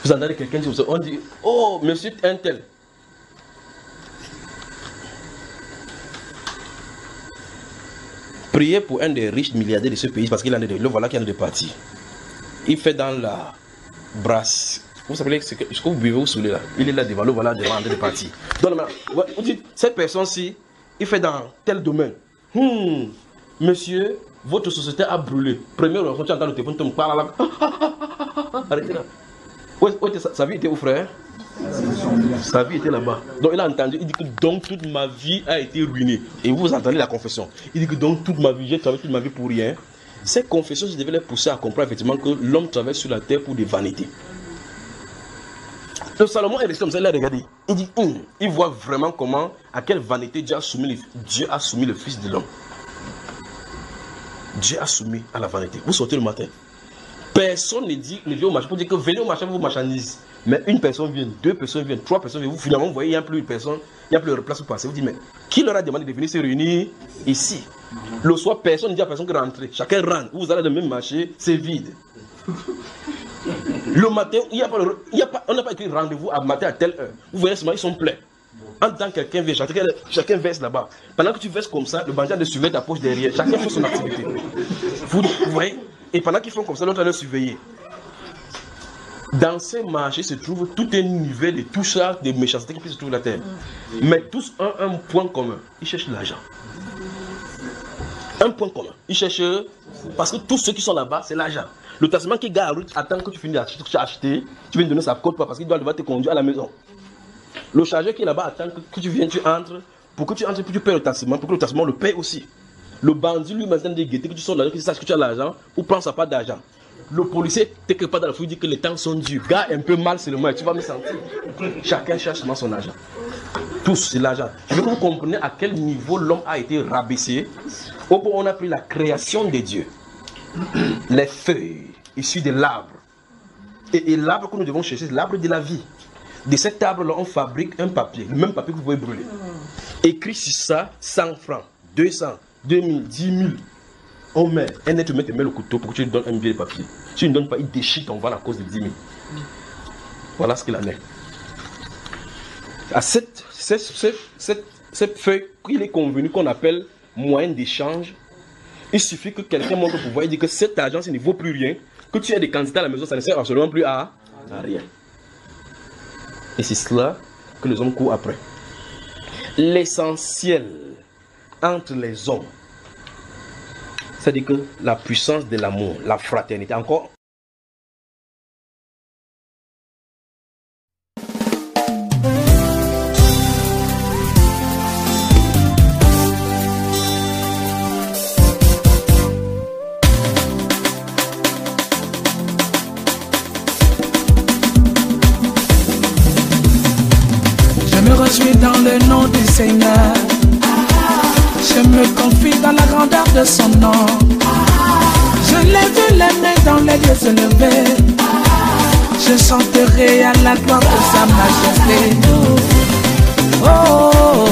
Vous entendez quelqu'un dire, on dit, oh, monsieur un tel. Priez pour un des riches milliardaires de ce pays parce qu'il en est le voilà qui en est parti. Il fait dans la brasse. Vous savez ce que vous buvez, vous saoulez là. Il est là devant le voilà devant en train de partir. Donc vous dites, cette personne-ci, il fait dans tel domaine. Monsieur, votre société a brûlé. Première rencontre, tu entends le téléphone, tu me parles là. Arrêtez là. Sa vie était où, frère? Sa vie était là-bas. Donc il a entendu, il dit que donc toute ma vie a été ruinée. Et vous entendez la confession. Il dit que donc toute ma vie, j'ai travaillé toute ma vie pour rien. Ces confessions, je devais les pousser à comprendre effectivement que l'homme travaille sur la terre pour des vanités. Le Salomon est resté comme ça, il a regardé. Il dit, il voit vraiment comment, à quelle vanité Dieu a soumis le Fils de l'homme. Dieu a soumis à la vanité. Vous sortez le matin. Personne ne vient au marché pour dire que venez au marché, vous marchandisez. Mais une personne vient, 2 personnes viennent, 3 personnes viennent. Vous finalement, vous voyez, il n'y a plus une personne, il n'y a plus de place pour passer. Vous dites, mais qui leur a demandé de venir se réunir ici? Le soir, personne ne dit à personne de rentrer. Chacun rentre. Vous allez dans le même marché, c'est vide. Le matin, on n'a pas écrit rendez-vous à matin à telle heure. Vous voyez seulement, ils sont pleins. En tant que quelqu'un vient, chacun verse là-bas. Pendant que tu verses comme ça, le bandit de surveiller ta poche derrière. Chacun fait son activité. Vous voyez? Et pendant qu'ils font comme ça, l'autre va surveiller. Dans ces marchés se trouve tout un univers de tout ça, de méchanceté qui se trouve sur la terre. Mais tous ont un point commun. Ils cherchent l'argent. Un point commun. Ils cherchent, parce que tous ceux qui sont là-bas, c'est l'argent. Le taximan qui gare à route attend que tu finisses d'acheter, tu viens donner sa cote parce qu'il doit devoir te conduire à la maison. Le chargeur qui est là-bas attend que tu viennes, tu entres. Pour que tu entres, puis tu payes le taximan, pour que le taximan le paye aussi. Le bandit lui maintenant de guetter que tu sors de l'argent, qu'il sache que tu as l'argent ou prends sa part d'argent. Le policier quelque part dans la foule dit que les temps sont durs. Gars un peu mal seulement, tu vas me sentir. Chacun cherche seulement son argent. Tous, c'est l'argent. Je veux que vous compreniez à quel niveau l'homme a été rabaissé. Au point où on a pris la création de Dieu. Les feuilles issues de l'arbre. Et l'arbre que nous devons chercher, c'est l'arbre de la vie. De cet arbre-là, on fabrique un papier, le même papier que vous pouvez brûler. Écrit sur ça, 100 francs, 200, 2000, 10 000. On met, un être humain te met le couteau pour que tu lui donnes un billet de papier. Si tu ne donnes pas, il déchire ton ventre à cause de 10 000. Voilà ce qu'il en est. À cette feuille, il est convenu qu'on appelle moyen d'échange. Il suffit que quelqu'un montre au pouvoir et dit que cet argent, ça ne vaut plus rien. Que tu aies des candidats à la maison, ça ne sert absolument plus à rien. Et c'est cela que les hommes courent après. L'essentiel entre les hommes, c'est-à-dire que la puissance de l'amour, la fraternité, encore. Je suis dans le nom du Seigneur. Je me confie dans la grandeur de son nom. Je lève les mains dans les lieux élevés. Je chanterai à la gloire de sa majesté. Oh.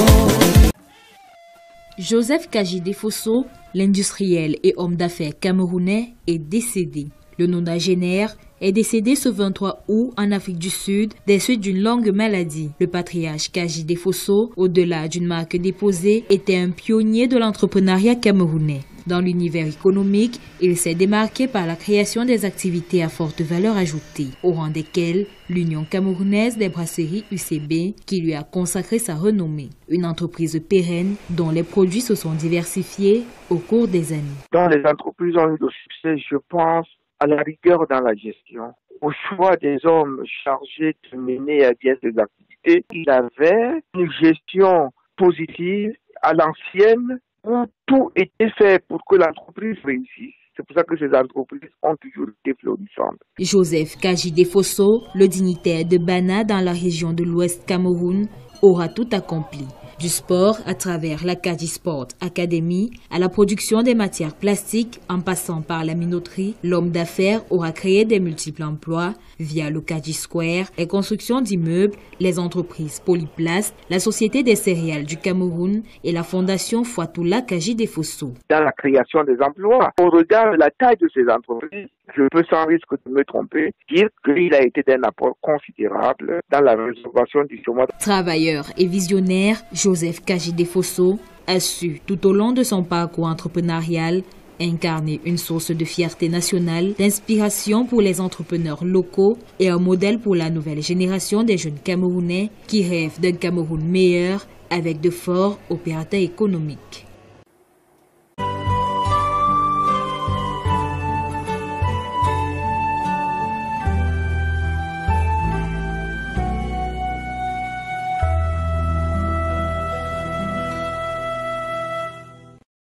Joseph Kajide Fosso, l'industriel et homme d'affaires camerounais, est décédé. Le nonagénaire est décédé ce 23 août en Afrique du Sud des suites d'une longue maladie. Le patriarche Kajide Fosso, au-delà d'une marque déposée, était un pionnier de l'entrepreneuriat camerounais. Dans l'univers économique, il s'est démarqué par la création des activités à forte valeur ajoutée, au rang desquelles l'Union camerounaise des brasseries UCB, qui lui a consacré sa renommée. Une entreprise pérenne dont les produits se sont diversifiés au cours des années. Dans les entreprises ont eu le succès, je pense, à la rigueur dans la gestion, au choix des hommes chargés de mener à bien ces activités. Il avait une gestion positive à l'ancienne où tout était fait pour que l'entreprise réussisse. C'est pour ça que ces entreprises ont toujours été florissantes. Joseph Kajide Fosso, le dignitaire de Bana dans la région de l'Ouest Cameroun, aura tout accompli. Du sport à travers la Kaji Sport Academy, à la production des matières plastiques, en passant par la minoterie, l'homme d'affaires aura créé des multiples emplois via le Kaji Square, les constructions d'immeubles, les entreprises Polyplast, la Société des céréales du Cameroun et la Fondation Fatoula Kajide Fosso. Dans la création des emplois, on regarde la taille de ces entreprises. Je peux sans risque de me tromper dire qu'il a été d'un apport considérable dans la résolution du chômage. Travailleur et visionnaire, Joseph Kajide Fosso a su tout au long de son parcours entrepreneurial incarner une source de fierté nationale, d'inspiration pour les entrepreneurs locaux et un modèle pour la nouvelle génération des jeunes Camerounais qui rêvent d'un Cameroun meilleur avec de forts opérateurs économiques.